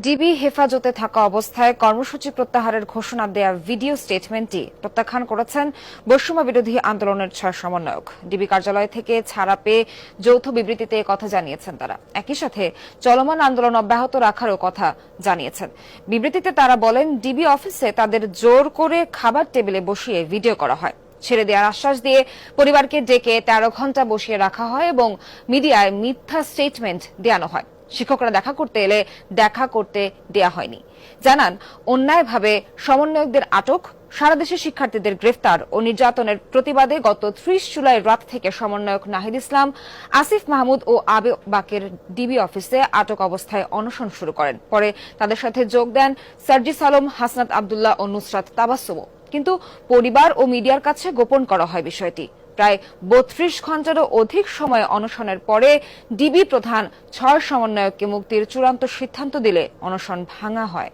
DB হেফাজতে থাকা অবস্থায় কর্মসূচি প্রত্যাহারের ঘোষণা দেয়া ভিডিও স্টেটমেন্টটি প্রত্যাখ্যান করেছেন বৈষম্য বিরোধী আন্দোলনের ৬ সমন্বয়ক। ডিবি কার্যালয় থেকে ছাড়া পেয়ে যৌথ বিবৃতিতে কথা জানিয়েছেন তারা। একই সাথে চলমান আন্দোলন অব্যাহত রাখারও কথা জানিয়েছেন। বিবৃতিতে তারা বলেন, ডিবি অফিসে তাদের জোর করে খাবার টেবিলে বসিয়ে ভিডিও করা হয়, ছেড়ে দেওয়ার আশ্বাস দিয়ে পরিবারকে ডেকে ১৩ ঘণ্টা বসিয়ে রাখা হয় এবং মিডিয়ায় মিথ্যা স্টেটমেন্ট দেওয়ানো হয়। শিক্ষকরা দেখা করতে এলে দেখা করতে দেয়া হয়নি। জানান, অন্যায়ভাবে সমন্বয়কদের আটক, সারা দেশে শিক্ষার্থীদের গ্রেফতার ও নির্যাতনের প্রতিবাদে গত ৩০ জুলাই রাত থেকে সমন্বয়ক নাহিদ ইসলাম, আসিফ মাহমুদ ও আবে বাকের ডিবি অফিসে আটক অবস্থায় অনশন শুরু করেন। পরে তাদের সাথে যোগ দেন সার্জিস আলম, হাসনাত আব্দুল্লাহ ও নুসরাত তাবাসসুমও। কিন্তু পরিবার ও মিডিয়ার কাছে গোপন করা হয় বিষয়টি। প্রায় ৩২ ঘণ্টারও অধিক সময় অনশনের পরে ডিবি প্রধান ৬ সমন্বয়ককে মুক্তির চূড়ান্ত সিদ্ধান্ত দিলে অনশন ভাঙা হয়।